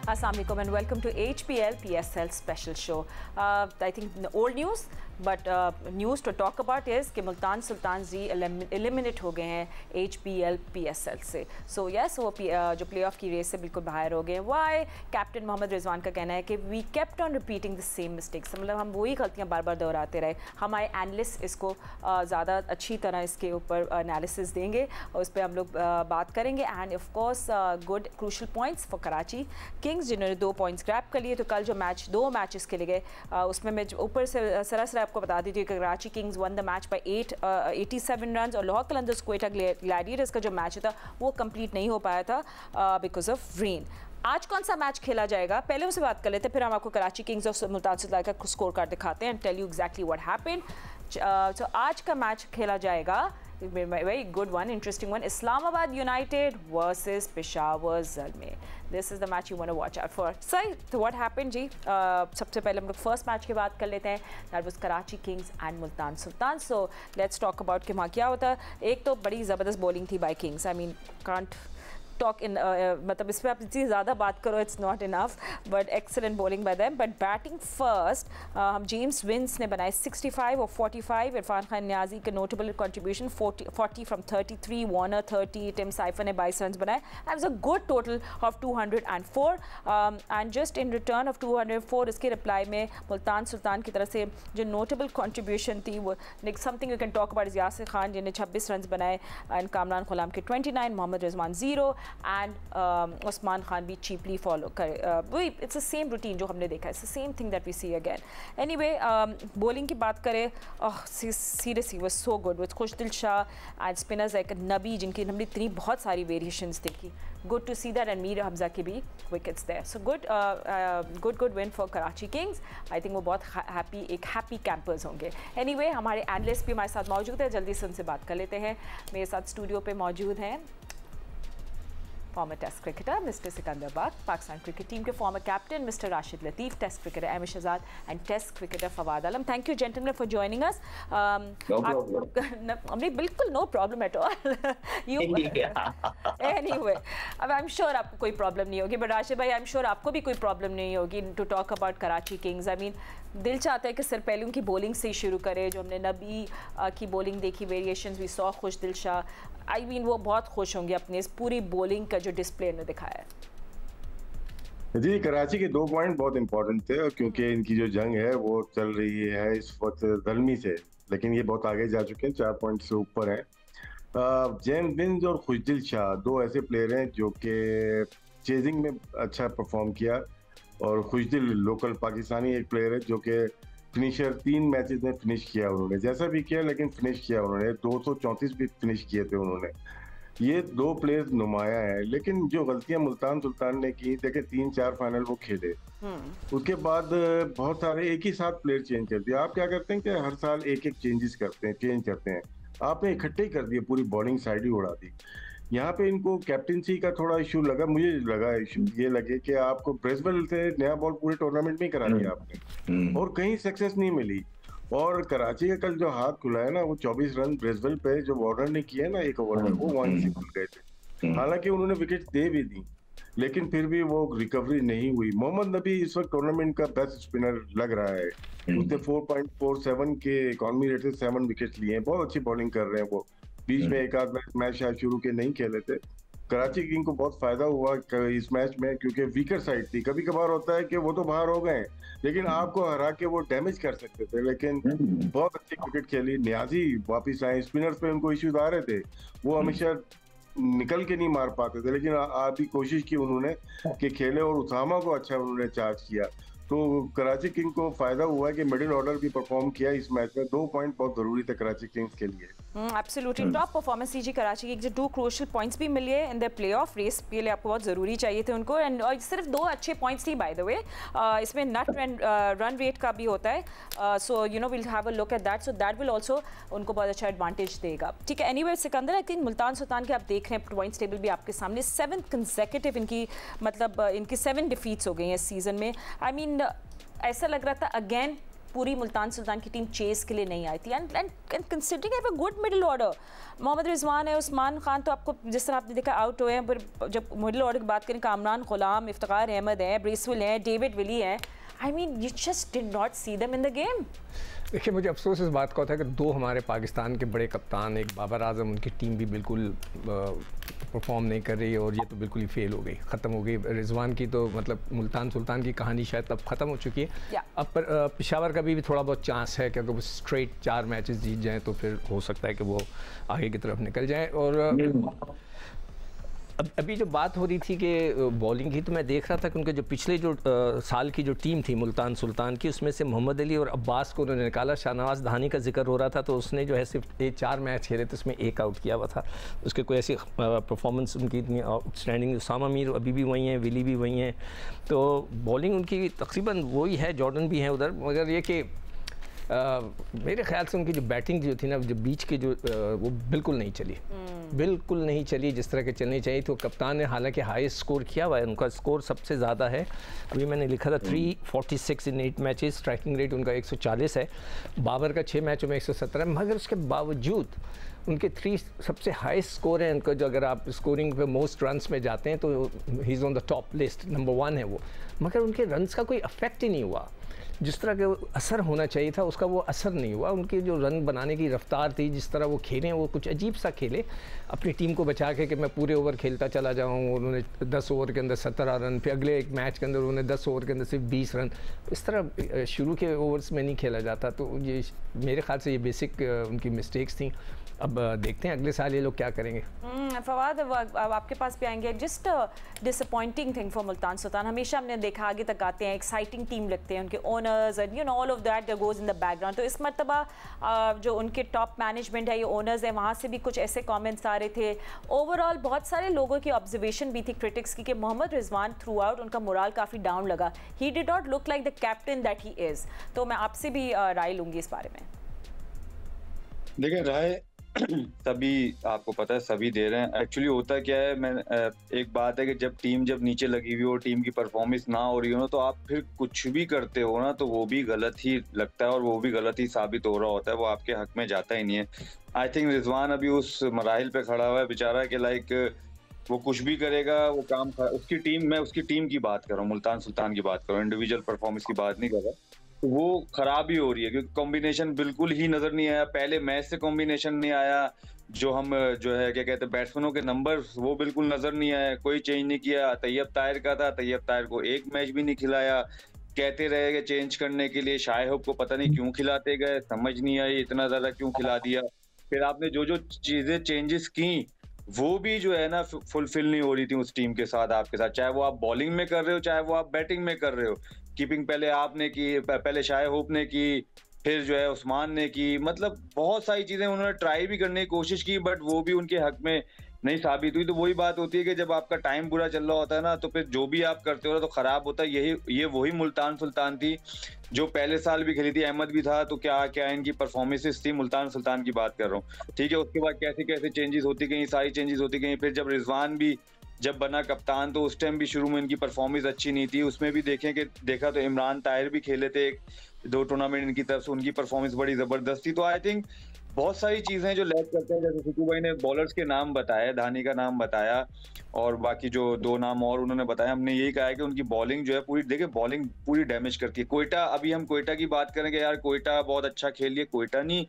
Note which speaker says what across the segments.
Speaker 1: Assalamualaikum and welcome to HPL PSL special show. I think old news, but news to talk about is कि मुल्तान सुल्तान जी eliminate हो गए हैं HPL PSL से. So yes, वो जो playoff की रेस से बिल्कुल बाहर हो गए हैं. Why? कैप्टन मोहम्मद रिजवान का कहना है कि we kept on repeating the same mistakes. मतलब हम वही गलतियाँ बार बार दोहराते रहे. हमारे एनालिस्ट इसको ज़्यादा अच्छी तरह इसके ऊपर एनालिसिस देंगे और उस पर हम लोग बात करेंगे. And of course good crucial points for Karachi Kings जिन्होंने 2 पॉइंट्स ग्रैब कर लिए. तो कल जो मैच 2 मैचेस खेले गए उसमें मैं ऊपर से सरासर आपको बता दी थी कि Karachi Kings one the match by 87 run और लाहौर कलंदर्स क्वेटा ग्लैडिएटर्स का जो मैच था वो कंप्लीट नहीं हो पाया था बिकॉज ऑफ रेन. आज कौन सा मैच खेला जाएगा पहले उससे बात कर लेते हैं, फिर हम आपको कराची किंग्स और मुल्तान सुल्तान का स्कोर कार्ड दिखाते हैं and tell you exactly what happened. तो आज का मैच खेला जाएगा, very good one, interesting one, Islamabad United versus Peshawar Zalmi. This is the match you want to watch out for. So what happened जी? सबसे पहले हम लोग फर्स्ट मैच की बात कर लेते हैं. That was Karachi Kings and Multan Sultan. So let's talk about कि वहाँ क्या होता. एक तो बड़ी ज़बरदस्त बॉलिंग थी by Kings. I mean can't talk in मतलब इस पर आप इतनी ज़्यादा बात करो it's not enough, but excellent bowling by them. But batting first हम जेम्स विंस ने बनाए 65 और 45. इरफान खान न्याजी का notable contribution 40 from 33, Warner 30, Tim Seifer ने 22 runs बनाए. That was a good total of 204 and just in return of 204 इसके reply में मुल्तान सुल्तान की तरफ से जो notable contribution थी वो something you can talk about is Yasir Khan जिन्हें 26 runs बनाए and कामरान गुलाम के 29, मोहम्मद रिजवान 0 and उस्मान खान भी cheaply follow करे. वही it's the same routine जो हमने देखा है, it's the same thing that we see again. Anyway bowling की बात करें, seriously was so good with Khushdil Shah and spinners like नबी जिनकी हमने इतनी बहुत सारी variations देखी. Good to see that and Mir Hamza के भी wickets there. So good win for Karachi Kings. I think वो बहुत happy campers होंगे. Anyway हमारे analyst भी हमारे साथ मौजूद है, जल्दी से उनसे बात कर लेते हैं. मेरे साथ स्टूडियो पे मौजूद हैं former test cricketer Mr. Sikandar Baq, Pakistan cricket team के former captain Mr. Rashid Latif, test cricketer Ahmed Shahzad and test cricketer Fawad Alam. Thank you gentlemen for joining us.
Speaker 2: No problem.
Speaker 1: बिल्कुल no problem at all. Anyway, I'm sure आपको कोई problem नहीं होगी, but Rashid भाई I'm sure आपको भी कोई problem नहीं होगी to talk about Karachi Kings. I mean दिल चाहता है कि सिर पहले उनकी बॉलिंग से ही शुरू करें. जो हमने नबी की बॉलिंग देखी, वेरिएशंस भी सौ खुशदिल शाह, आई मीन वो बहुत खुश होंगे अपने इस पूरी बॉलिंग का जो डिस्प्ले ने दिखाया है.
Speaker 2: जी कराची के 2 पॉइंट बहुत इंपॉर्टेंट थे क्योंकि इनकी जो जंग है वो चल रही है इस वक्त ज़ल्मी से, लेकिन ये बहुत आगे जा चुके हैं, 4 पॉइंट से ऊपर हैं. जेम्स विंस और खुशदिल शाह 2 ऐसे प्लेयर हैं जो कि चेजिंग में अच्छा परफॉर्म किया और खुशदिल लोकल पाकिस्तानी एक प्लेयर है जो कि फिनिशर 3 मैचेस में फिनिश किया उन्होंने, जैसा भी किया लेकिन फिनिश किया उन्होंने, 234 भी फिनिश किए थे उन्होंने. ये 2 प्लेयर्स नुमाया है. लेकिन जो गलतियां मुल्तान सुल्तान ने की, देखे 3-4 फाइनल वो खेले, उसके बाद बहुत सारे एक ही साथ प्लेयर चेंज कर दिया. आप क्या करते हैं कि हर साल एक चेंज करते हैं. आपने इकट्ठे ही कर दिए, पूरी बॉलिंग साइड ही उड़ा दी. यहाँ पे इनको कैप्टनसी का थोड़ा इशू लगा, मुझे लगा इशू ये लगे कि आपको ब्रिस्बेन से नया बॉल पूरे टूर्नामेंट में ही करा दिया आपने और कहीं सक्सेस नहीं मिली. और कराची का कल जो हाथ खुला है ना, वो 24 रन ब्रिस्बेन पे जो वार्नर ने किया है ना 1 ओवर में, वो 1 से खुल गए थे. हालांकि उन्होंने विकेट दे भी दी लेकिन फिर भी वो रिकवरी नहीं हुई. मोहम्मद नबी इस वक्त टूर्नामेंट का बेस्ट स्पिनर लग रहा है. उसने 4.47 के इकॉनमी रेट से 7 विकेट लिए हैं, बहुत अच्छी बॉलिंग कर रहे हैं वो. बीच में एक आध मैच शायद शुरू के नहीं खेले थे. कराची किंग को बहुत फायदा हुआ इस मैच में क्योंकि वीकर साइड थी. कभी कभार होता है कि वो तो बाहर हो गए लेकिन आपको हरा के वो डैमेज कर सकते थे, लेकिन बहुत अच्छी क्रिकेट खेली. न्याजी वापिस आए, स्पिनर्स पे उनको इश्यूज आ रहे थे, वो हमेशा निकल के नहीं मार पाते थे, लेकिन आधी कोशिश की उन्होंने कि खेले और उसामा को अच्छा उन्होंने चार्ज किया. तो कराची किंग को फायदा हुआ है कि मिडिल ऑर्डर भी परफॉर्म किया इस मैच में. 2 पॉइंट बहुत जरूरी थे कराची किंग्स के लिए.
Speaker 1: एब्सोल्युटली टॉप परफॉर्मेंस जी कराची की. 2 क्रूशियल पॉइंट्स भी मिले इन द प्लेऑफ रेस के लिए, आपको बहुत ज़रूरी चाहिए थे उनको. एंड सिर्फ 2 अच्छे पॉइंट्स थी बाय द वे. इसमें नट रन रेट का भी होता है, so you know will have a look at that, so that will also उनको बहुत अच्छा एडवांटेज देगा. ठीक है. Anyway Sikandar, I think Multan Sultan के आप देख रहे हैं पॉइंट्स टेबल भी आपके सामने. 7th कंसेक्यूटिव इनकी मतलब इनकी 7 डिफीट्स हो गई हैं इस सीज़न में. आई मीन ऐसा लग रहा था अगेन पूरी मुल्तान सुल्तान की टीम चेस के लिए नहीं आई थी। And considering have a good middle order, Mohammad Rizwan है, उस्मान खान तो आपको जिस तरह आपने देखा आउट हुए हैं, पर जब मिडिल ऑर्डर की बात करें, कामरान गुलाम, इफ्तिखार अहमद है, ब्रेसवेल है, डेविड विली है, I mean you just did not see them in the game.
Speaker 3: देखिए, मुझे अफसोस इस बात का होता है कि दो हमारे पाकिस्तान के बड़े कप्तान, एक बाबर आजम, उनकी टीम भी बिल्कुल परफॉर्म नहीं कर रही है और ये तो बिल्कुल ही फेल हो गई, ख़त्म हो गई। रिजवान की तो मतलब मुल्तान सुल्तान की कहानी शायद तब ख़त्म हो चुकी है। अब पेशावर का भी थोड़ा बहुत चांस है कि अगर वो स्ट्रेट 4 मैचेस जीत जाएँ तो फिर हो सकता है कि वो आगे की तरफ निकल जाए। और अभी जो बात हो रही थी कि बॉलिंग की, तो मैं देख रहा था कि उनके जो पिछले जो साल की जो टीम थी मुल्तान सुल्तान की, उसमें से मोहम्मद अली और अब्बास को उन्होंने निकाला। शाहनवाज धानी का जिक्र हो रहा था, तो उसने जो है सिर्फ 4 मैच खेले थे, उसमें 1 आउट किया हुआ था। उसके कोई ऐसी परफॉर्मेंस उनकी इतनी आउटस्टैंडिंग। उसामा मीर अभी भी वही हैं, विली भी वही हैं, तो बॉलिंग उनकी तकरीबन वही है, जॉर्डन भी हैं उधर। मगर ये कि मेरे ख्याल से उनकी जो बैटिंग जो थी ना, जो बीच की जो वो बिल्कुल नहीं चली, बिल्कुल नहीं चली जिस तरह के चलनी चाहिए। तो कप्तान ने हालांकि हाईएस्ट स्कोर किया हुआ है, उनका स्कोर सबसे ज़्यादा है। अभी मैंने लिखा था 346 इन 8 मैचेस, स्ट्राइकिंग रेट उनका 140 है। बाबर का 6 मैचों में 117 है। मगर उसके बावजूद उनके 3 सबसे हाईएस्ट स्कोर हैं उनका। जो अगर आप स्कोरिंग पे मोस्ट रन्स में जाते हैं तो he is on the top list, number 1 है वो। मगर उनके रन्स का कोई अफेक्ट ही नहीं हुआ, जिस तरह के असर होना चाहिए था उसका वो असर नहीं हुआ। उनकी जो रन बनाने की रफ्तार थी, जिस तरह वो खेले, वो कुछ अजीब सा खेले, अपनी टीम को बचा के कि मैं पूरे ओवर खेलता चला जाऊँ। उन्होंने 10 ओवर के अंदर 17 रन, फिर अगले एक मैच के अंदर उन्होंने 10 ओवर के अंदर सिर्फ 20 रन। इस तरह शुरू के ओवर्स में नहीं खेला जाता। तो ये मेरे ख्याल से ये बेसिक उनकी मिस्टेक्स थी। अब देखते हैं अगले साल ये लोग क्या करेंगे।
Speaker 1: फवाद, अब आपके पास भी आएंगे। Just disappointing thing for Multan Sultan, हमेशा हमने देखा आगे तक आते हैं, एक्साइटिंग टीम लगते हैं, उनके owners and you know all of that goes in the background. तो इस मरतबा जो उनके टॉप मैनेजमेंट है, ये ओनर्स हैं, वहाँ से भी कुछ ऐसे कमेंट्स आ रहे थे। ओवरऑल बहुत सारे लोगों की ऑब्जर्वेशन भी थी, क्रिटिक्स की, कि मोहम्मद रिजवान थ्रू आउट उनका मोराल काफ़ी डाउन लगा। He did not look like the captain that he is. तो मैं आपसे भी राय लूँगी इस बारे में।
Speaker 4: देखिए, राय सभी आपको पता है, सभी दे रहे हैं। एक्चुअली होता क्या है, मैं एक बात है कि जब टीम नीचे लगी हुई हो, टीम की परफॉर्मेंस ना हो रही हो ना, तो आप फिर कुछ भी करते हो ना तो वो भी गलत ही लगता है और वो भी गलत ही साबित हो रहा होता है, वो आपके हक में जाता ही नहीं है। आई थिंक रिजवान अभी उस मराहिल पे खड़ा हुआ है बेचारा, कि लाइक वो कुछ भी करेगा, वो काम उसकी टीम, मैं उसकी टीम की बात कर रहा हूँ, मुल्तान सुल्तान की बात कर रहा हूँ, इंडिविजुअल परफॉर्मेंस की बात नहीं कर रहा। तो वो खराब ही हो रही है क्योंकि कॉम्बिनेशन बिल्कुल ही नजर नहीं आया। पहले मैच से कॉम्बिनेशन नहीं आया, जो है क्या कहते हैं, बैट्समैनों के नंबर वो बिल्कुल नजर नहीं आया, कोई चेंज नहीं किया। तैयब ताहिर का था, तैयब ताहिर को 1 मैच भी नहीं खिलाया। कहते रहे कि चेंज करने के लिए, शायद को पता नहीं क्यों खिलाते गए, समझ नहीं आई इतना ज्यादा क्यों खिला दिया। फिर आपने जो चीजें चेंजेस की वो भी जो है ना फुलफिल नहीं हो रही थी उस टीम के साथ, आपके साथ, चाहे वो आप बॉलिंग में कर रहे हो, चाहे वो आप बैटिंग में कर रहे हो। कीपिंग पहले आपने की, पहले शायद होप ने की, फिर जो है उस्मान ने की। मतलब बहुत सारी चीजें उन्होंने ट्राई भी करने की कोशिश की, बट वो भी उनके हक में नहीं साबित हुई। तो वही बात होती है कि जब आपका टाइम बुरा चल रहा होता है ना, तो फिर जो भी आप करते हो ना तो खराब होता है। ये वही मुल्तान सुल्तान थी जो पहले साल भी खेली थी, अहमद भी था, तो क्या इनकी परफॉर्मेंसेस थी, मुल्तान सुल्तान की बात कर रहा हूँ, ठीक है। उसके बाद कैसे चेंजेस होती गई, सारी चेंजेस होती गई। फिर जब रिजवान भी जब बना कप्तान, तो उस टाइम भी शुरू में इनकी परफॉर्मेंस अच्छी नहीं थी। उसमें भी देखा तो इमरान ताहिर भी खेले थे 2 टूर्नामेंट इनकी तरफ से, उनकी परफॉर्मेंस बड़ी जबरदस्त थी। तो आई थिंक बहुत सारी चीजें जो लैग करते हैं, जैसे सिकू भाई ने बॉलर्स के नाम बताया, धानी का नाम बताया और बाकी जो 2 नाम और उन्होंने बताया, हमने यही कहा है कि उनकी बॉलिंग जो है पूरी, देखिए बॉलिंग पूरी डैमेज करती है। कोयटा, अभी हम कोयटा की बात करेंगे, यार कोयटा बहुत अच्छा खेल लिया, कोयटा नहीं,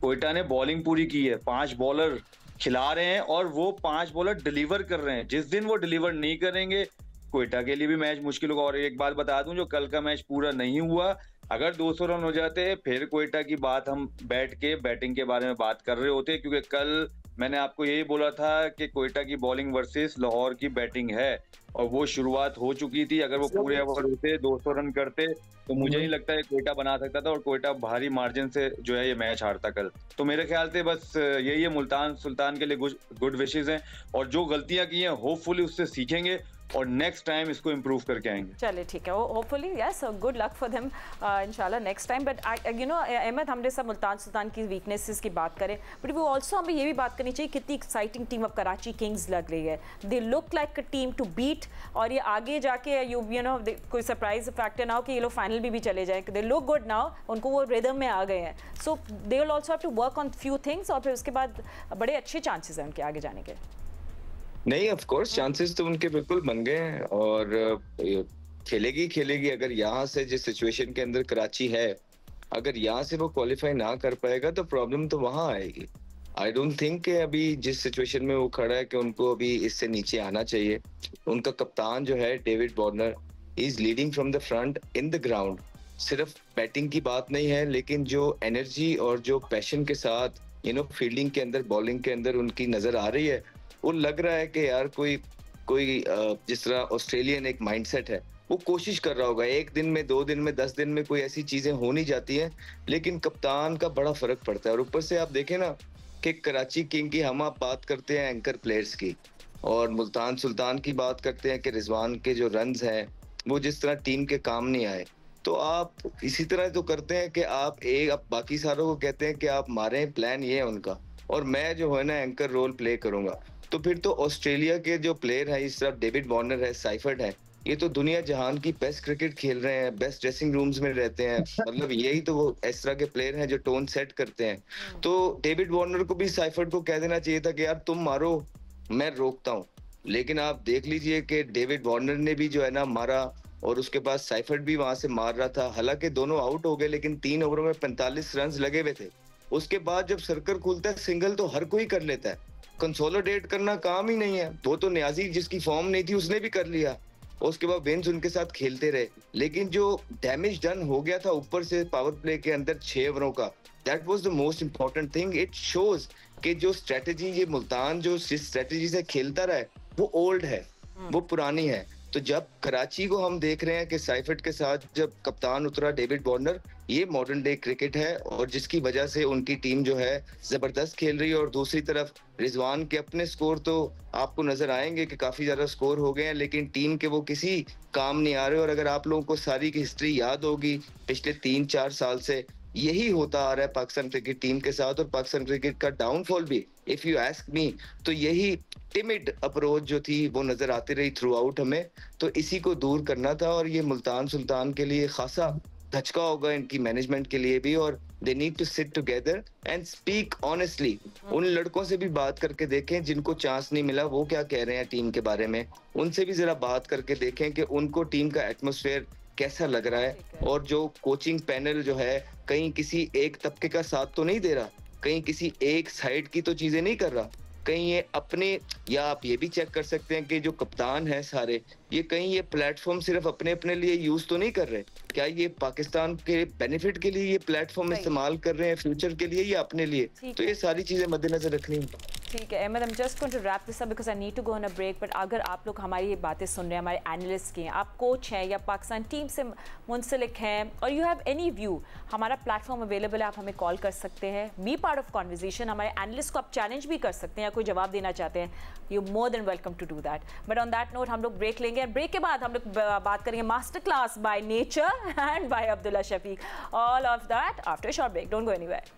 Speaker 4: कोयटा ने बॉलिंग पूरी की है, 5 बॉलर खिला रहे हैं और वो 5 बॉलर डिलीवर कर रहे हैं। जिस दिन वो डिलीवर नहीं करेंगे, कोयटा के लिए भी मैच मुश्किल होगा। और एक बात बता दूं, जो कल का मैच पूरा नहीं हुआ, अगर 200 रन हो जाते हैं, फिर कोयटा की बात हम बैठ के बैटिंग के बारे में बात कर रहे होते, क्योंकि कल मैंने आपको यही बोला था कि कोयटा की बॉलिंग वर्सेस लाहौर की बैटिंग है और वो शुरुआत हो चुकी थी। अगर वो पूरे ओवर होते, 200 रन करते, तो मुझे नहीं लगता है कोयटा बना सकता था और कोयटा भारी मार्जिन से जो है ये मैच हारता कल। तो मेरे ख्याल से बस यही है, मुल्तान सुल्तान के लिए गुड विशेस हैं और जो गलतियां की हैं होपफुली उससे सीखेंगे और नेक्स्ट टाइम इसको इम्प्रूव करके आएंगे।
Speaker 1: चलिए ठीक है, hopefully yes, good luck for them इंशाल्लाह next time. But you know Ahmad, हमने सब मुल्तान सुल्तान की वीकनेसेस की बात करें, बट वो ऑल्सो हमें ये भी बात करनी चाहिए कितनी एक्साइटिंग टीम अब कराची किंग्स लग रही है। They look like a team to beat, और ये आगे जाके यू नो कोई सरप्राइज फैक्टर ना हो कि ये लोग फाइनल भी चले जाएँ। दे लुक गुड नाउ, उनको वो रिदम में आ गए हैं, so they will also have to work on few things, और फिर उसके बाद बड़े अच्छे चांसेस हैं उनके आगे जाने के।
Speaker 5: नहीं, ऑफ कोर्स चांसेस तो उनके बिल्कुल बन गए हैं, और खेलेगी। अगर यहाँ से जिस सिचुएशन के अंदर कराची है, अगर यहाँ से वो क्वालिफाई ना कर पाएगा तो प्रॉब्लम तो वहाँ आएगी। आई डोंट थिंक कि अभी जिस सिचुएशन में वो खड़ा है कि उनको अभी इससे नीचे आना चाहिए। उनका कप्तान जो है David Warner, he is leading from the front in the ground. सिर्फ बैटिंग की बात नहीं है, लेकिन जो एनर्जी और जो पैशन के साथ फील्डिंग के अंदर, बॉलिंग के अंदर उनकी नजर आ रही है, वो लग रहा है कि यार कोई जिस तरह ऑस्ट्रेलियन एक माइंडसेट है, वो कोशिश कर रहा होगा। 1 दिन में, 2 दिन में, 10 दिन में कोई ऐसी चीजें हो नहीं जाती हैं, लेकिन कप्तान का बड़ा फर्क पड़ता है। और ऊपर से आप देखें ना कि कराची किंग की आप बात करते हैं एंकर प्लेयर्स की, और मुल्तान सुल्तान की बात करते हैं कि रिजवान के जो रन्स हैं वो जिस तरह टीम के काम नहीं आए, तो आप इसी तरह तो करते हैं कि आप बाकी सारों को कहते हैं कि आप मारें, प्लान ये है उनका, और मैं जो है ना एंकर रोल प्ले करूंगा। तो फिर तो ऑस्ट्रेलिया के जो प्लेयर हैं, इस तरह डेविड वार्नर है, साइफर्ड है, ये तो दुनिया जहान की बेस्ट क्रिकेट खेल रहे हैं, बेस्ट ड्रेसिंग रूम्स में रहते हैं। मतलब यही तो वो इस तरह के प्लेयर हैं जो टोन सेट करते हैं। तो डेविड वार्नर को भी साइफर्ड को कह देना चाहिए था कि यार तुम मारो, मैं रोकता हूँ। लेकिन आप देख लीजिए कि डेविड वार्नर ने भी जो है ना मारा, और उसके बाद साइफर्ड भी वहां से मार रहा था। हालांकि दोनों आउट हो गए, लेकिन 3 ओवरों में 45 रन लगे हुए थे। उसके बाद जब सर्कल खुलता है, सिंगल तो हर कोई कर लेता है, कंसोलिडेट करना काम ही नहीं है। वो तो न्याजी जिसकी फॉर्म नहीं थी उसने भी कर लिया, और उसके बाद विंस उनके साथ खेलते रहे। लेकिन जो डैमेज डन हो गया था ऊपर से पावर प्ले के अंदर 6 ओवरों का, that was the most important thing. It shows कि जो स्ट्रेटेजी ये मुल्तान जो स्ट्रेटेजी से खेलता रहा है वो ओल्ड है, वो पुरानी है। तो जब कराची को हम देख रहे हैं कि साइफर्ड के साथ जब कप्तान उतरा डेविड वार्नर, ये मॉडर्न डे क्रिकेट है, और जिसकी वजह से उनकी टीम जो है जबरदस्त खेल रही है। और दूसरी तरफ रिजवान के अपने स्कोर तो आपको नजर आएंगे कि काफी ज्यादा स्कोर हो गए हैं, लेकिन टीम के वो किसी काम नहीं आ रहे। और अगर आप लोगों को सारी की हिस्ट्री याद होगी, पिछले 3-4 साल से यही होता आ रहा है पाकिस्तान क्रिकेट टीम के साथ, और पाकिस्तान क्रिकेट का डाउनफॉल भी, इफ यू आस्क मी, तो यही टिमिड अप्रोच जो थी वो नजर आती रही थ्रू आउट हमें। तो इसी को दूर करना था, और ये मुल्तान सुल्तान के लिए खासा धचका होगा, इनकी मैनेजमेंट के लिए भी। और they need to sit together and speak honestly. उन लड़कों से भी बात करके देखें जिनको चांस नहीं मिला, वो क्या कह रहे हैं टीम के बारे में, उनसे भी जरा बात करके देखें कि उनको टीम का एटमॉस्फेयर कैसा लग रहा है। और जो कोचिंग पैनल जो है, कहीं किसी एक तबके का साथ तो नहीं दे रहा, कहीं किसी एक साइड की तो चीजें नहीं कर रहा, कहीं ये अपने, या आप ये भी चेक कर सकते हैं कि जो कप्तान है सारे, ये कहीं ये प्लेटफॉर्म सिर्फ अपने अपने लिए यूज तो नहीं कर रहे। क्या ये पाकिस्तान के बेनिफिट के लिए ये प्लेटफॉर्म इस्तेमाल कर रहे हैं, फ्यूचर के लिए, या अपने लिए? तो ये सारी चीजें मद्देनजर रखनी है।
Speaker 1: ठीक है Ahmad, I am just going to wrap this up because I need to go on a break. But अगर आप लोग हमारी ये बातें सुन रहे हैं, हमारे एनालिस्ट की हैं, आप कोच हैं या पाकिस्तान टीम से मुंसलिक हैं, और यू हैव एनी व्यू, हमारा प्लेटफॉर्म अवेलेबल है, आप हमें कॉल कर सकते हैं, बी पार्ट ऑफ कॉन्वर्जेशन। हमारे एनालिस्ट को आप चैलेंज भी कर सकते हैं, या कोई जवाब देना चाहते हैं, you more than welcome to do that. But on that note हम लोग ब्रेक लेंगे, और ब्रेक के बाद हम लोग बात करेंगे master class by nature and by Abdullah Shafique, all of that after short break. Don't go anywhere.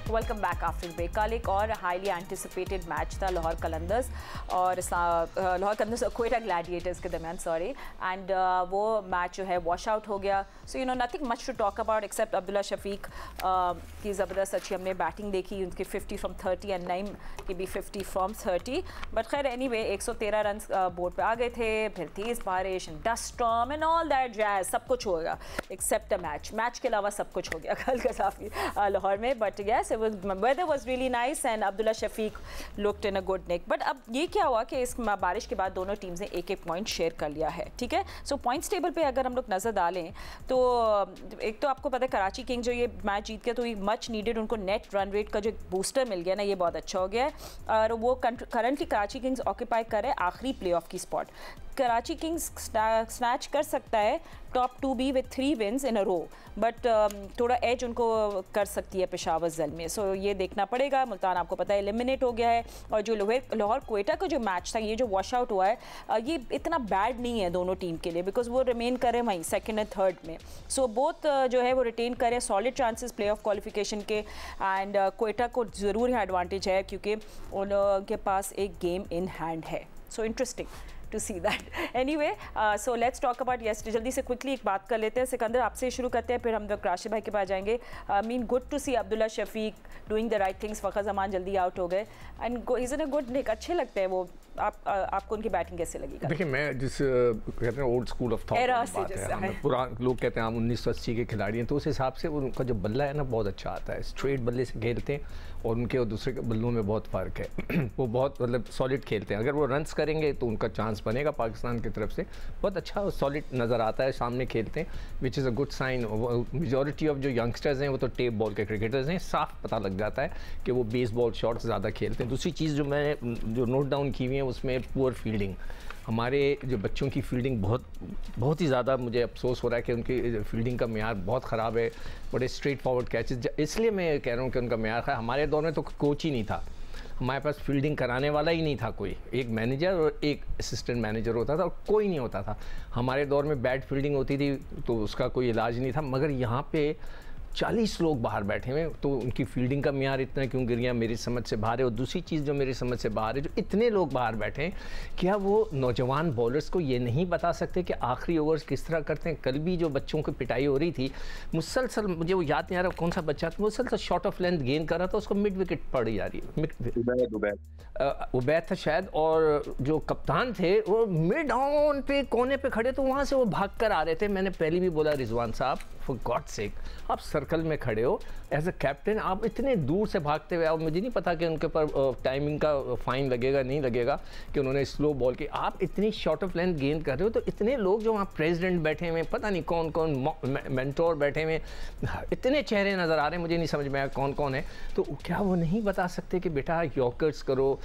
Speaker 1: Welcome back after break. कल एक और हाईली एंटिसिपेटेड मैच था लाहौर कलंदर्स और लाहौर कलंदर्स क्वेटा ग्लैडिएटर्स के दरमियान, सॉरी, एंड वो मैच जो है वॉश आउट हो गया। So you know nothing much to talk about except Abdullah Shafique की ज़बरदस्त अच्छी हमने बैटिंग देखी, उनकी 50 फ्रॉम 30 एंड नईम की भी 50 फ्रॉम 30। बट खैर एनीवे 113 रन बोर्ड पे आ गए थे, फिर तेज़ बारिश and dust storm and all that jazz, सब कुछ हो गया एक्सेप्ट अ मैच के अलावा सब कुछ हो गया कल काफ़ी लाहौर में। But yes weather was really nice and Abdullah Shafiq looked in a good nick. But अब ये क्या हुआ कि इस बारिश के बाद दोनों टीम्स ने एक पॉइंट शेयर कर लिया है, ठीक है। सो पॉइंट्स टेबल पे अगर हम लोग नज़र डालें तो एक तो आपको पता है कराची किंग जो ये मैच जीत गया, तो ये मच नीडेड उनको नेट रन रेट का जो बूस्टर मिल गया ना, ये बहुत अच्छा हो गया है। और वो करंटली कराची किंग्स ऑक्यूपाई कर रहे हैं आखिरी प्लेऑफ की स्पॉट। कराची किंग्स स्नैच कर सकता है टॉप 2 भी with 3 wins in a row, but थोड़ा एज उनको कर सकती है पेशावर जल में। में। सो ये देखना पड़ेगा। मुल्तान आपको पता है एलिमिनेट हो गया है, और जो लाहौर क्वेटा का जो मैच था, ये जो वॉश आउट हुआ है, ये इतना बैड नहीं है दोनों टीम के लिए, बिकॉज वो रिमेन करें वहीं सेकंड एंड थर्ड में। सो बोथ जो है वो रिटेन करें, solid chances play of qualification के। एंड क्वेटा को ज़रूर यहाँ एडवांटेज है क्योंकि उनके पास एक गेम इन हैंड है। So interesting to see that. Anyway, so let's talk about yesterday. जल्दी से क्विकली एक बात कर लेते हैं। सिकंदर, आपसे शुरू करते हैं, फिर हम राशिद भाई के पास जाएंगे। Mean good to see Abdullah Shafique doing the right things. Fakhar Zaman जल्दी आउट हो गए and is in a good nick, अच्छे लगते हैं वो। आपको उनकी बैटिंग कैसे लगी?
Speaker 3: देखिए, मैं जिस कहते हैं ओल्ड स्कूल ऑफ थॉट, पुराने लोग कहते हैं हम 1980 के खिलाड़ी हैं, तो उस हिसाब से उनका जो बल्ला है ना बहुत अच्छा आता है। स्ट्रेट बल्ले से खेलते हैं और उनके और दूसरे के बल्लों में बहुत फ़र्क है। वो बहुत मतलब सॉलिड खेलते हैं। अगर वो रन्स करेंगे तो उनका चांस बनेगा पाकिस्तान की तरफ से। बहुत अच्छा सॉलिड नज़र आता है, सामने खेलते हैं, which is a good sign. Majority of जो यंगस्टर्स हैं वो तो टेप बॉल के क्रिकेटर्स हैं। साफ पता लग जाता है कि वो बेस बॉल शॉट्स ज़्यादा खेलते हैं। दूसरी चीज़ जो मैंने जो नोट डाउन की हुई है उसमें पुअर फील्डिंग। हमारे जो बच्चों की फील्डिंग बहुत ही ज़्यादा मुझे अफसोस हो रहा है कि उनकी फील्डिंग का मेयार बहुत ख़राब है। बड़े स्ट्रेट फॉरवर्ड कैचेस, इसलिए मैं कह रहा हूँ कि उनका मेयार है। हमारे दौर में तो कोच ही नहीं था, हमारे पास फील्डिंग कराने वाला ही नहीं था कोई। एक मैनेजर और एक असिस्टेंट मैनेजर होता था और कोई नहीं होता था। हमारे दौर में बैड फील्डिंग होती थी तो उसका कोई इलाज नहीं था, मगर यहाँ पे 40 लोग बाहर बैठे हुए, तो उनकी फील्डिंग का म्यार इतना क्यों गिर गया, मेरी समझ से बाहर है। और दूसरी चीज़ जो मेरी समझ से बाहर है, जो इतने लोग बाहर बैठे हैं, क्या वो नौजवान बॉलर्स को ये नहीं बता सकते कि आखिरी ओवर्स किस तरह करते हैं? कल भी जो बच्चों की पिटाई हो रही थी, मुसलसल, मुझे वो याद नहीं आ रहा कौन सा बच्चा था, मुसलसल शॉर्ट ऑफ लेंथ गेंद कर रहा था, उसको मिड विकेट पड़ जा रही है, उबैद था शायद, और जो कप्तान थे वो मिड ऑन पे कोने पे खड़े, तो वहाँ से वो भाग कर आ रहे थे। मैंने पहले भी बोला, रिजवान साहब, फॉर गॉड सेक, आप सर्कल में खड़े हो एज अ कैप्टन, आप इतने दूर से भागते हुए, अब मुझे नहीं पता कि उनके ऊपर टाइमिंग का फाइन लगेगा नहीं लगेगा कि उन्होंने स्लो बॉल की, आप इतनी शॉर्ट ऑफ लेंथ गेंद कर रहे हो। तो इतने लोग जो वहाँ प्रेसिडेंट बैठे हुए, पता नहीं कौन कौन मेंटोर बैठे हुए, इतने चेहरे नज़र आ रहे हैं, मुझे नहीं समझ में आया कौन कौन है। तो क्या वो नहीं बता सकते कि बेटा यॉर्कर्स करो,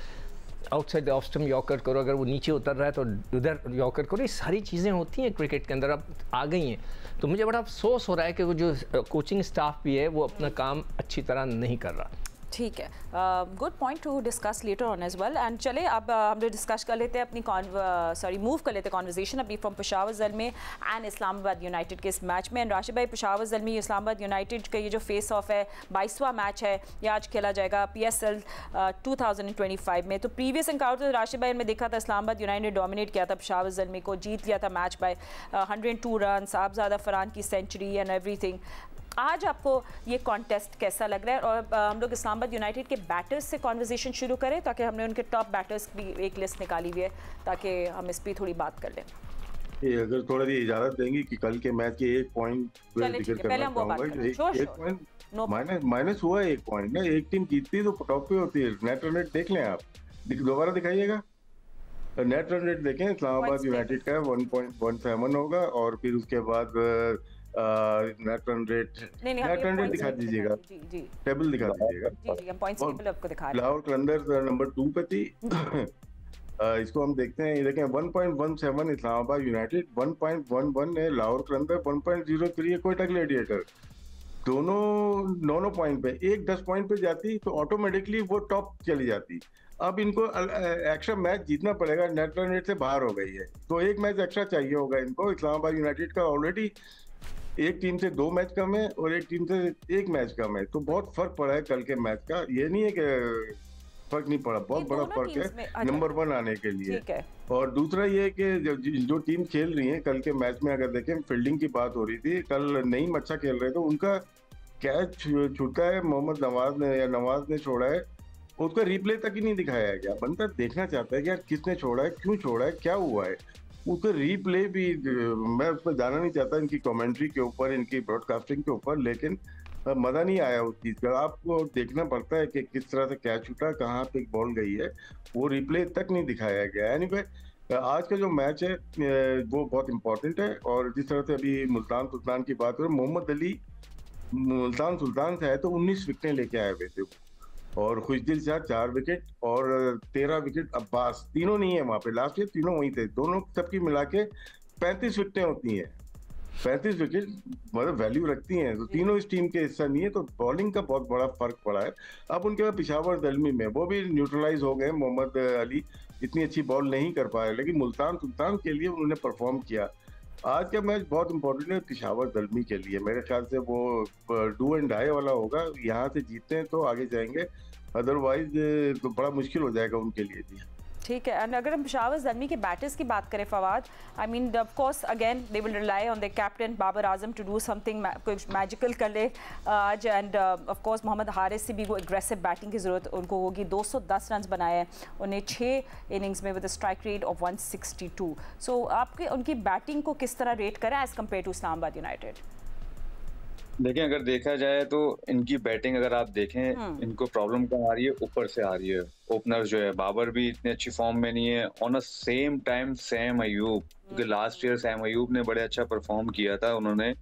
Speaker 3: outside the off stump yorker करो, अगर वो नीचे उतर रहा है तो उधर यॉर्कर करो। ये सारी चीज़ें होती हैं क्रिकेट के अंदर, अब आ गई हैं। तो मुझे बड़ा अफसोस हो रहा है कि वो जो कोचिंग स्टाफ भी है वो अपना काम अच्छी तरह नहीं कर रहा।
Speaker 1: ठीक है, good point to discuss later on as well. And चले अब हम लोग डिस्कस कर लेते हैं अपनी मूव कर लेते हैं कॉन्वर्जेशन अभी from Peshawar Zalmi and Islamabad United के इस मैच में। एंड राशिद भाई, पेशावर ज़ल्मी इस्लामाबाद यूनाइटेड का ये जो फेस ऑफ है, 22वां मैच है, ये आज खेला जाएगा PSL 2025 में। तो प्रीवियस एनकाउंटर राशिद भाई में देखा था, इस्लामाबाद यूनाइटेड ने डोमिनेट किया था पेशावर ज़ल्मी को, जीत लिया था मैच बाय 102 रन, साहबजादा फरहान की सेंचुरी एंड एवरीथिंग। आज आपको ये कॉन्टेस्ट कैसा लग रहा है? और हम लोग इस्लामाबाद यूनाइटेड के बैटर्स से कॉन्वर्जेशन शुरू करें, ताकि हमने उनके टॉप बैटर्स की एक लिस्ट निकाली हुई है, ताकि हम इस पर थोड़ी बात कर लें।
Speaker 2: अगर थोड़ा सी इजाजत देंगी कि कल के मैच के एक पॉइंट माइनस हुआ है, 1 पॉइंट ना, एक टीम जीतती तो टॉप पे होती है। नेट रन रेट देख लें आप, दोबारा दिखाइएगा, नेट रन रेट देखें, इस्लामाबाद यूनाइटेड का 1.17 होगा, और फिर उसके बाद नेट रन रेट दिखा दीजिएगा, टेबल दिखा दीजिएगा। लाहौर कलंदर नंबर 2 पे थी। इसको हम देखते हैं, ये देखें 1.17 इस्लामाबाद यूनाइटेड, 1.11 है लाहौर कलंदर, 1.03 है कोयटा ग्लैडिएटर। दोनों 9 पॉइंट पे, एक 10 पॉइंट पे जाती तो ऑटोमेटिकली वो टॉप चली जाती। अब इनको एक्स्ट्रा मैच जीतना पड़ेगा, नेट रन रेट से बाहर हो गई है, तो एक मैच एक्स्ट्रा चाहिए होगा इनको। इस्लामाबाद यूनाइटेड का ऑलरेडी एक टीम से 2 मैच कम है और एक टीम से 1 मैच कम है, तो बहुत फर्क पड़ा है कल के मैच का। ये नहीं है कि फर्क नहीं पड़ा, बहुत बड़ा फर्क है नंबर 1 आने के लिए। और दूसरा ये कि जो टीम खेल रही है कल के मैच में, अगर देखें फील्डिंग की बात हो रही थी, कल नईम अच्छा खेल रहे थे, उनका कैच छूटा है मोहम्मद नवाज ने छोड़ा है, उसका रिप्ले तक ही नहीं दिखाया गया। बंदा देखना चाहता है कि यार किसने छोड़ा है, क्यों छोड़ा है, क्या हुआ है, उसका रिप्ले भी मैं उस पर जाना नहीं चाहता, इनकी कमेंट्री के ऊपर, इनकी ब्रॉडकास्टिंग के ऊपर, लेकिन मजा नहीं आया उस चीज का। आपको देखना पड़ता है कि किस तरह से कैच छूटा, कहाँ पे बॉल गई है, वो रिप्ले तक नहीं दिखाया गया। एनीवे आज का जो मैच है वो बहुत इंपॉर्टेंट है, और जिस तरह से अभी मुल्तान सुल्तान की बात करें, मोहम्मद अली मुल्तान सुल्तान से है तो 19 विकेटें लेके आए हुए थे, और खुशदिल शाह 4 विकेट और 13 विकेट अब्बास, तीनों नहीं है वहाँ पे, लास्ट ईयर तीनों वहीं थे, दोनों सबकी मिला के 35 विकेटें होती हैं। 35 विकेट मतलब वैल्यू रखती हैं, तो तीनों इस टीम के हिस्सा नहीं है, तो बॉलिंग का बहुत बड़ा फर्क पड़ा है। अब उनके बाद पेशावर दलमी में वो भी न्यूट्रलाइज हो गए, मोहम्मद अली इतनी अच्छी बॉल नहीं कर पाए, लेकिन मुल्तान सुल्तान के लिए उन्होंने परफॉर्म किया। आज का मैच बहुत इंपॉर्टेंट है पेशावर दलमी के लिए, मेरे ख्याल से वो डू एंड डाई वाला होगा, यहाँ से जीतते हैं तो आगे जाएंगे, अदरवाइज तो बड़ा मुश्किल हो जाएगा उनके लिए भी।
Speaker 1: ठीक है, एंड अगर हम पेशावर ज़ल्मी के बैटर्स की बात करें Fawad, I mean of course again they will rely on the captain Babar Azam to do something, कुछ मैजिकल कर ले आज, and of course Mohammad Haris से भी वो एग्रेसिव बैटिंग की ज़रूरत उनको होगी। 210 रन बनाए हैं उन्हें 6 इनिंग्स में with a strike rate of 162। So आपके उनकी बैटिंग को किस तरह रेट करें as compared to Islamabad United?
Speaker 4: देखिए, अगर देखा जाए तो इनकी बैटिंग अगर आप देखें, इनको प्रॉब्लम कहाँ आ रही है, ऊपर से आ रही है। ओपनर जो है बाबर भी इतनी अच्छी फॉर्म में नहीं है, on a same time Sam Ayub, क्योंकि लास्ट ईयर सैम अयूब ने बड़े अच्छा परफॉर्म किया था उन्होंने,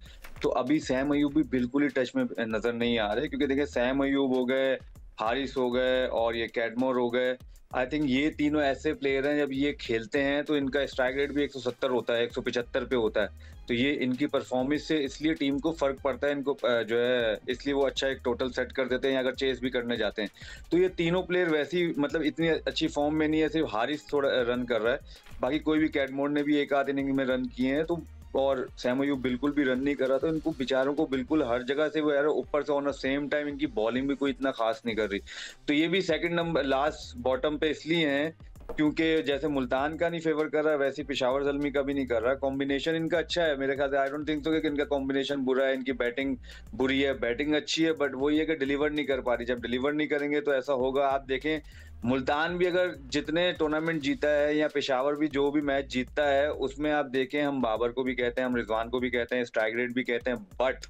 Speaker 4: तो अभी सैम अयूब भी बिल्कुल ही टच में नजर नहीं आ रहे, क्योंकि देखिए सैम अयूब हो गए, हारिस हो गए और ये कैडमोर हो गए। आई थिंक ये तीनों ऐसे प्लेयर हैं, जब ये खेलते हैं तो इनका स्ट्राइक रेट भी 170 होता है, 175 पे होता है, तो ये इनकी परफॉर्मेंस से इसलिए टीम को फर्क पड़ता है, इनको जो है इसलिए वो अच्छा एक टोटल सेट कर देते हैं अगर चेस भी करने जाते हैं। तो ये तीनों प्लेयर वैसी मतलब इतनी अच्छी फॉर्म में नहीं है, सिर्फ हारिस थोड़ा रन कर रहा है, बाकी कोई भी कैडमोर ने भी एक आध इनिंग में रन किए हैं, तो और सैम अयूब बिल्कुल भी रन नहीं कर रहा, तो इनको बेचारों को बिल्कुल हर जगह से वो यार ऊपर से ऑन द सेम टाइम इनकी बॉलिंग भी कोई इतना खास नहीं कर रही। तो ये भी सेकंड नंबर लास्ट बॉटम पे इसलिए हैं क्योंकि जैसे मुल्तान का नहीं फेवर कर रहा है, वैसे पेशावर ज़ल्मी का भी नहीं कर रहा। कॉम्बिनेशन इनका अच्छा है मेरे ख्याल से, आई डोंट थिंक सो कि इनका कॉम्बिनेशन बुरा है, इनकी बैटिंग बुरी है, बैटिंग अच्छी है, बट वो ये कि डिलीवर नहीं कर पा रही। जब डिलीवर नहीं करेंगे तो ऐसा होगा। आप देखें मुल्तान भी अगर जितने टूर्नामेंट जीता है या पेशावर भी जो भी मैच जीतता है, उसमें आप देखें हम बाबर को भी कहते हैं, हम रिजवान को भी कहते हैं, स्ट्राइक रेट भी कहते हैं, बट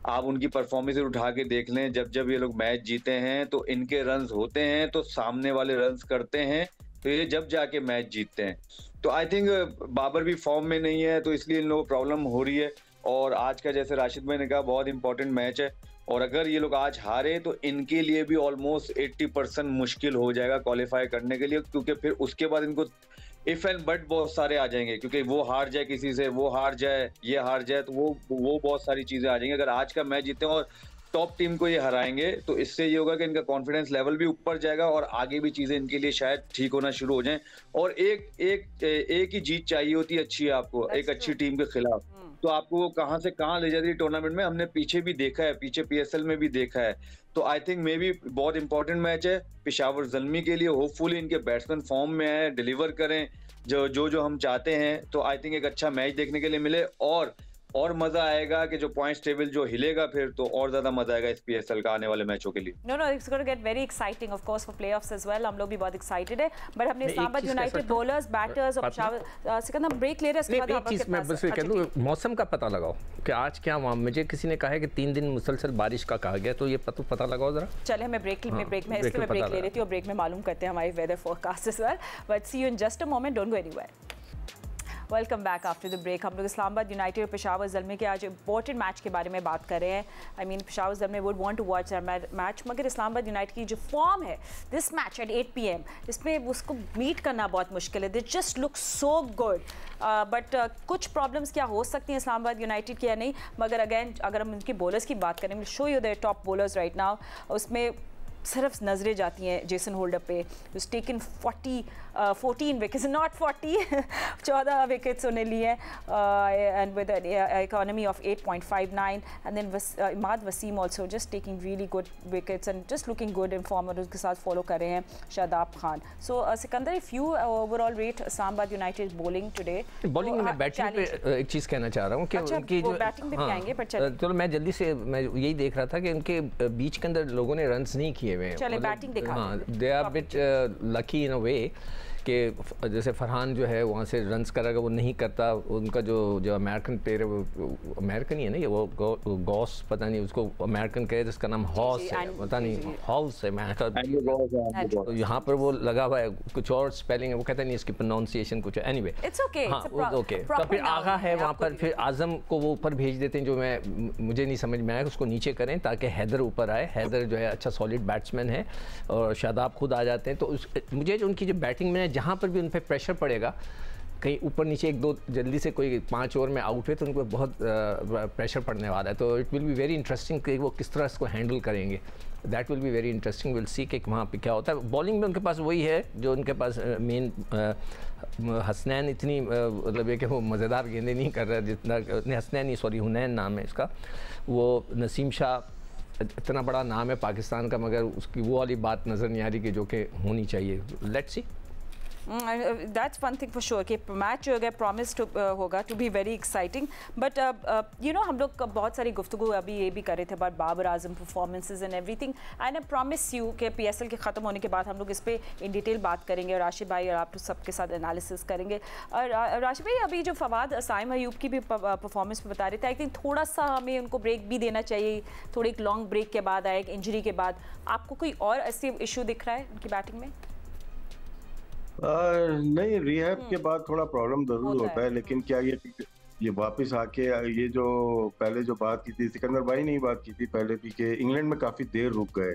Speaker 4: आप उनकी परफॉर्मेंस उठा के देख लें, जब जब ये लोग मैच जीते हैं तो इनके रन्स होते हैं तो सामने वाले रन्स करते हैं, तो ये जब जाके मैच जीतते हैं। तो आई थिंक बाबर भी फॉर्म में नहीं है, तो इसलिए इन लोगों को प्रॉब्लम हो रही है। और आज का जैसे राशिद भाई ने कहा बहुत इंपॉर्टेंट मैच है, और अगर ये लोग आज हारे तो इनके लिए भी ऑलमोस्ट 80% मुश्किल हो जाएगा क्वालिफाई करने के लिए, क्योंकि फिर उसके बाद इनको इफ एंड बट बहुत सारे आ जाएंगे, क्योंकि वो हार जाए किसी से, वो हार जाए, ये हार जाए, तो वो बहुत सारी चीजें आ जाएंगी। अगर आज का मैच जीते और टॉप टीम को ये हराएंगे तो इससे ये होगा कि इनका कॉन्फिडेंस लेवल भी ऊपर जाएगा और आगे भी चीजें इनके लिए शायद ठीक होना शुरू हो जाएं। और एक ही जीत चाहिए होती है अच्छी, आपको एक अच्छी टीम के खिलाफ, तो आपको वो कहां से कहां ले जाती है टूर्नामेंट में, हमने पीछे भी देखा है, पीछे पीएसएल में भी देखा है। तो आई थिंक मे बी बहुत इंपॉर्टेंट मैच है पेशावर ज़ल्मी के लिए। होपफुली इनके बैट्समैन फॉर्म में आए, डिलीवर करें जो हम चाहते हैं, तो आई थिंक एक अच्छा मैच देखने के लिए मिले और मजा आएगा कि जो पॉइंट्स टेबल जो हिलेगा फिर तो और ज्यादा मजा आएगा इस पीएसएल का आने वाले मैचों के लिए।
Speaker 1: No it's going to get very exciting of course for playoffs as well. हम लोग भी बहुत एक्साइटेड है, बट हमने इस्लामाबाद यूनाइटेड बॉलर्स बैटर्स और पेशावर सिकंदर ब्रेक ले रहे हैं, इसके बाद
Speaker 3: एक चीज मैं बस ये कह दूं, मौसम का पता लगाओ कि आज क्या हुआ। मुझे किसी ने कहा है कि 3 दिन मुसलसल बारिश का कहा गया, तो ये पता लगाओ जरा।
Speaker 1: चले हमें ब्रेक में ब्रेक ले लेती हूँ, ब्रेक में मालूम करते हैं हमारे weather forecast as well, but see you in just a moment, don't go anywhere. Welcome back after the break. हम लोग इस्लामाबाद यूनाइटेड और पेशावर ज़ल्मी के आज इंपॉर्टेंट मैच के बारे में बात कर रहे हैं। I mean Peshawar Zalmi would want to watch match, मगर इस्लामाबाद यूनाइटेड की जो फॉर्म है दिस मैच एट 8 PM, इसमें उसको मीट करना बहुत मुश्किल है। They just look so good, but कुछ प्रॉब्लम्स क्या हो सकती हैं इस्लामाबाद यूनाइटेड की या नहीं, मगर अगेन अगर हम उनकी बॉलर्स की बात करें, show you the top bowlers right now, उसमें सिर्फ नजरें जाती हैं जेसन होल्डर पे, who's taken 14 wickets, not 40 14 wickets उन्हें लिए, and with economy of 8.59, and then Imad Wasim also just taking really good wickets and just looking good in form, और उसके साथ फॉलो कर रहे हैं Shadab Khan. So Sikandar, if you overall rate Islamabad united bowling today.
Speaker 3: Bowling में batting पे एक चीज़ कहना चाह रहा हूँ कि उनकी जो बैटिंग पे आएंगे, पर चलो मैं जल्दी से मैं यही देख रहा था कि उनके बीच के अंदर लोगों ने रन्स नहीं किए।
Speaker 1: चले बैटिंग दिखा।
Speaker 3: हाँ, they are bit lucky in a way कि जैसे फरहान जो है वहाँ से रन्स करेगा, वो नहीं करता। उनका जो अमेरिकन प्लेयर है वो अमेरिकन ही है ना, ये वो गॉस पता नहीं उसको अमेरिकन कहे, जिसका नाम हॉस है, पता नहीं हाउस है, मैं तो यहाँ पर वो लगा हुआ है, कुछ और स्पेलिंग है, वो कहता नहीं इसकी प्रोनाउंसिएशन कुछ है। एनीवे इट्स ओके, हाँ ओके। तो फिर आगा है वहाँ पर, फिर आजम को वो ऊपर भेज देते हैं, जो मुझे नहीं समझ में आया, उसको नीचे करें ताकि हैदर ऊपर आए। हैदर जो है अच्छा सॉलिड बैट्समैन है, और शादाब खुद आ जाते हैं। तो मुझे जो उनकी जो बैटिंग में जहाँ पर भी उन पर प्रेशर पड़ेगा, कहीं ऊपर नीचे एक दो जल्दी से कोई 5 ओवर में आउट हुए तो उनको बहुत प्रेशर पड़ने वाला है। तो it will be very interesting कि वो किस तरह इसको हैंडल करेंगे। That will be very interesting, will see कि वहाँ पे क्या होता है। बॉलिंग में उनके पास वही है जो उनके पास मेन हसनैन इतनी मतलब ये कि वो मज़ेदार गेंदें नहीं कर रहा है जितना हसनैन नहीं, सॉरी हुनैन नाम है इसका। वो नसीम शाह इतना बड़ा नाम है पाकिस्तान का, मगर उसकी वो वाली बात नज़र नहीं आ रही कि जो कि होनी चाहिए। Let's see.
Speaker 1: That's one thing for sure कि मैच जो है प्रॉमिस होगा to be very exciting. But you know हम लोग बहुत सारी गुफ्तगू अभी ये भी कर रहे थे about Babar Azam performances and everything, and I promise you कि PSL के ख़त्म होने के बाद हम लोग इस पर इन डिटेल बात करेंगे, राशिद भाई और आप सबके साथ एनालिसिस करेंगे। और राशिद भाई अभी जो फवाद साइम अयूब की भी परफॉर्मेंस बता रहे थे, आई थिंक थोड़ा सा हमें उनको ब्रेक भी देना चाहिए, थोड़ी एक लॉन्ग ब्रेक के बाद आए, एक इंजरी के बाद। आपको कोई और ऐसे इशू दिख रहा है उनकी बैटिंग में?
Speaker 2: नहीं, रिहैब के बाद थोड़ा प्रॉब्लम जरूर होता है, लेकिन क्या ये वापस आके ये जो पहले जो बात की थी, सिकंदर भाई ने बात की थी पहले भी कि इंग्लैंड में काफी देर रुक गए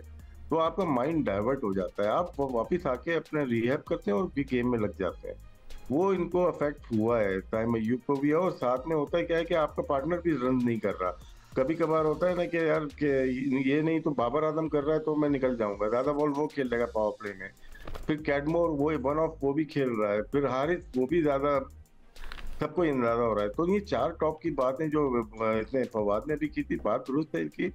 Speaker 2: तो आपका माइंड डाइवर्ट हो जाता है, आप वापस आके अपने रिहैब करते हैं और भी गेम में लग जाते हैं। वो इनको अफेक्ट हुआ है, साइम अयूब को भी है, और साथ में होता है क्या है कि आपका पार्टनर भी रन नहीं कर रहा। कभी कभार होता है ना कि यार ये नहीं तो बाबर आजम कर रहा है तो मैं निकल जाऊंगा, ज्यादा बॉल वो खेल लेगा पावर प्ले में, फिर कैडमोर वो वन ऑफ वो भी खेल रहा है, फिर हारिस वो भी ज्यादा, सबको अंदाजा हो रहा है। तो ये 4 टॉप की बातें जो इसने फवाद ने भी की थी, बात दुरुस्त है इनकी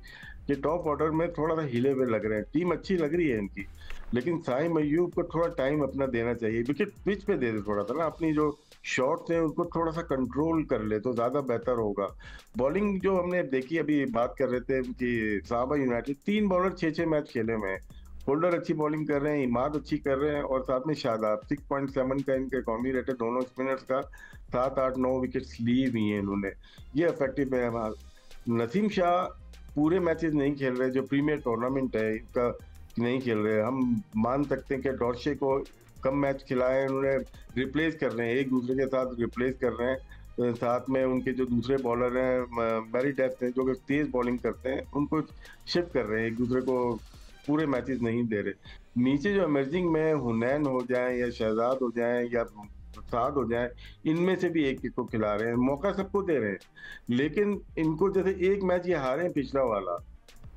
Speaker 2: कि टॉप ऑर्डर में थोड़ा सा हिले हुए लग रहे हैं, टीम अच्छी लग रही है इनकी, लेकिन साइम अयूब को थोड़ा टाइम अपना देना चाहिए, विकेट पिच पे दे दे थोड़ा सा ना, अपनी जो शॉट्स हैं उनको थोड़ा सा कंट्रोल कर ले तो ज्यादा बेहतर होगा। बॉलिंग जो हमने देखी, अभी बात कर रहे थे कि साहबा यूनाइटेड 3 बॉलर 6-6 मैच खेले हुए हैं, होल्डर अच्छी बॉलिंग कर रहे हैं, इमाद अच्छी कर रहे हैं, और साथ में शादाब 6.7 का इनका इकॉनमी रेट है, दोनों स्पिनर्स का 7-8-9 विकेट्स ली हुई हैं इन्होंने, ये इफेक्टिव है। नसीम शाह पूरे मैचेस नहीं खेल रहे, जो प्रीमियर टूर्नामेंट है इसका नहीं खेल रहे। हम मान सकते हैं कि डॉर्शे को कम मैच खिलाए उन्होंने, रिप्लेस कर रहे हैं, एक दूसरे के साथ रिप्लेस कर रहे हैं। साथ में उनके जो दूसरे बॉलर हैं मैरी डेथ हैं जो तेज बॉलिंग करते हैं, उनको शिफ्ट कर रहे हैं, एक दूसरे को पूरे मैचेस नहीं दे रहे। नीचे जो इमर्जिंग में हुनैन हो जाए या शहजाद हो जाए या साद हो जाए, इनमें से भी एक को खिला रहे हैं, मौका सबको दे रहे हैं, लेकिन इनको जैसे एक मैच ये हारे पिछला वाला,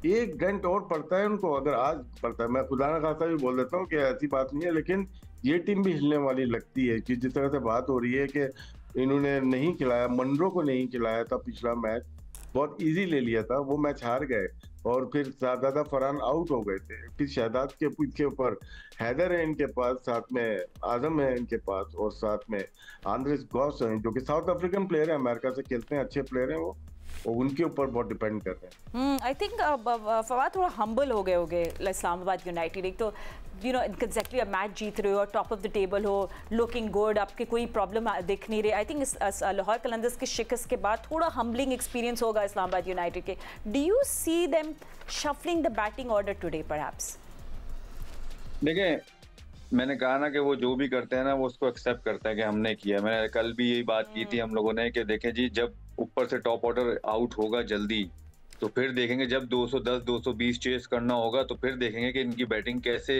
Speaker 2: 1 घंटा और पड़ता है उनको, अगर आज पड़ता है, मैं खुदा ना खासा भी बोल देता हूँ कि ऐसी बात नहीं है, लेकिन ये टीम भी हिलने वाली लगती है कि जिस तरह से बात हो रही है कि इन्होंने नहीं खिलाया, मनरो को नहीं खिलाया था पिछला मैच, बहुत इजी ले लिया था, वो मैच हार गए, और फिर शाहजादा फरहान आउट हो गए थे, फिर शहजाद के ऊपर हैदर है इनके पास, साथ में आजम है इनके पास, और साथ में आंद्रेस गॉस हैं जो कि साउथ अफ्रीकन प्लेयर है, अमेरिका से खेलते हैं, अच्छे प्लेयर हैं वो, और उनके ऊपर बहुत डिपेंड कर रहे हैं।
Speaker 1: आई थिंक फवाद थोड़ा हम्बल हो गए इस्लामाबाद यूनाइटेड, एक तो यू नो एग्जैक्टली मैच जीत रहे हो और टॉप ऑफ द टेबल हो, लुकिंग गुड, आपके कोई प्रॉब्लम दिख नहीं रही। आई थिंक लाहौर कलंदर्स के शिकस्त के बाद थोड़ा हम्बलिंग एक्सपीरियंस होगा इस्लामाबाद यूनाइटेड के। Do you see them shuffling the batting order today perhaps?
Speaker 4: देखिए, मैंने कहा ना कि वो जो भी करते हैं ना वो उसको एक्सेप्ट करते हैं कि हमने किया। मैंने कल भी यही बात की थी हम लोगों ने कि देखें जी, जब ऊपर से टॉप ऑर्डर आउट होगा जल्दी तो फिर देखेंगे, जब 210 220 चेस करना होगा तो फिर देखेंगे कि इनकी बैटिंग कैसे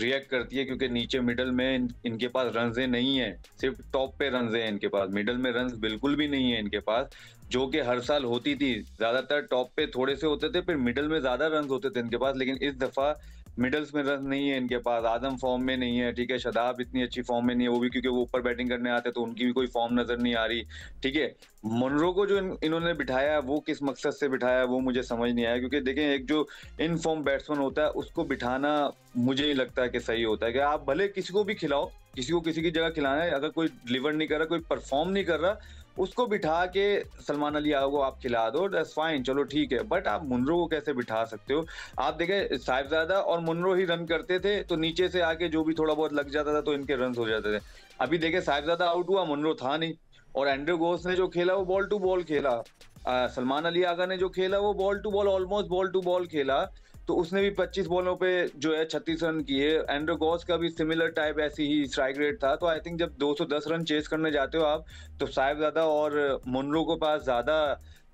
Speaker 4: रिएक्ट करती है, क्योंकि नीचे मिडल में इनके पास रन्स नहीं है, सिर्फ टॉप पे रन्स हैं इनके पास, मिडल में रन्स बिल्कुल भी नहीं है इनके पास, जो कि हर साल होती थी। ज्यादातर टॉप पे थोड़े से होते थे, फिर मिडल में ज्यादा रन्स होते थे इनके पास, लेकिन इस दफा मिडल्स में रन नहीं है इनके पास। आदम फॉर्म में नहीं है, ठीक है, शदाब इतनी अच्छी फॉर्म में नहीं है, वो भी क्योंकि वो ऊपर बैटिंग करने आते तो उनकी भी कोई फॉर्म नजर नहीं आ रही, ठीक है। मनरो को जो इन्होंने बिठाया वो किस मकसद से बिठाया वो मुझे समझ नहीं आया, क्योंकि देखें एक जो इन फॉर्म बैट्समैन होता है उसको बिठाना मुझे नहीं लगता है कि सही होता है, कि आप भले किसी को भी खिलाओ, किसी को किसी की जगह खिलाना है, अगर कोई डिलीवर नहीं कर रहा, कोई परफॉर्म नहीं कर रहा, उसको बिठा के सलमान अली को आप खिला दो, दैट्स फाइन, चलो ठीक है, बट आप मुनरो को कैसे बिठा सकते हो? आप देखें साहिबजादा और मुनरो ही रन करते थे तो नीचे से आके जो भी थोड़ा बहुत लग जाता था तो इनके रन हो जाते थे। अभी देखें साहिबजादा आउट हुआ, मुनरो था नहीं, और एंड्रयू घोष ने जो खेला वो बॉल टू बॉल खेला, सलमान अली आगा ने जो खेला वो ball to ball, almost ball to ball खेला, तो उसने भी 25 बॉलों पे जो है 36 रन किए। एंड्रयू घोष का भी सिमिलर टाइप ऐसी ही स्ट्राइक रेट था। तो आई थिंक जब 210 रन चेस करने जाते हो आप, तो साहिबजादा और मुनरो के पास ज्यादा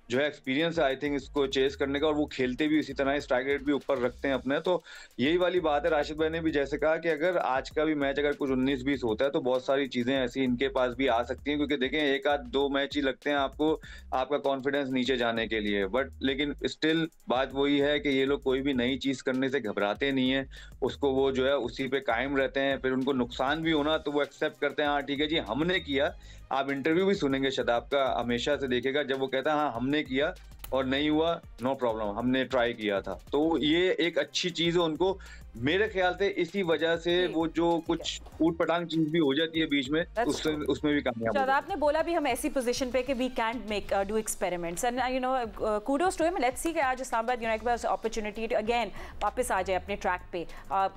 Speaker 4: जो है एक्सपीरियंस है आई थिंक इसको चेस करने का, और वो खेलते भी इसी तरह, स्ट्राइक रेट भी ऊपर रखते हैं अपने। तो यही वाली बात है, राशिद भाई ने भी जैसे कहा कि अगर आज का भी मैच अगर कुछ 19-20 होता है तो बहुत सारी चीजें ऐसी इनके पास भी आ सकती हैं, क्योंकि देखें 1-2 मैच ही लगते हैं आपको आपका कॉन्फिडेंस नीचे जाने के लिए, बट लेकिन स्टिल बात वही है कि ये लोग कोई भी नई चीज करने से घबराते नहीं है, उसको वो जो है उसी पे कायम रहते हैं। फिर उनको नुकसान भी होना तो वो एक्सेप्ट करते हैं, हाँ ठीक है जी हमने किया। आप इंटरव्यू भी सुनेंगे शदाब का हमेशा से देखिएगा, जब वो कहता है हाँ हमने किया और नहीं हुआ, नो प्रॉब्लम, हमने ट्राई किया था। तो ये एक अच्छी चीज है उनको, मेरे ख्याल से इसी वजह से वो जो कुछ ऊट पटांग चीज भी हो जाती है बीच में, उसमें भी कामयाब।
Speaker 1: शादाब ने बोला भी हम ऐसी पोजीशन पे कि we can make do experiments, and you know kudos to him. Let's see कि आज इस्लामाबाद यूनाइटेड के पास अपॉर्चुनिटी अगेन वापस आ जाए अपने ट्रैक पे।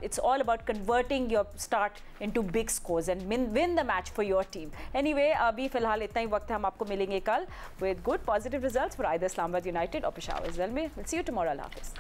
Speaker 1: It's all about converting your start into big scores and win the match for your team. Anyway अभी फिलहाल इतना ही वक्त है, हम आपको मिलेंगे कल with good positive results for either Islamabad united और Peshawar Zalmi. Will see you tomorrow. अल्लाह हाफिज़।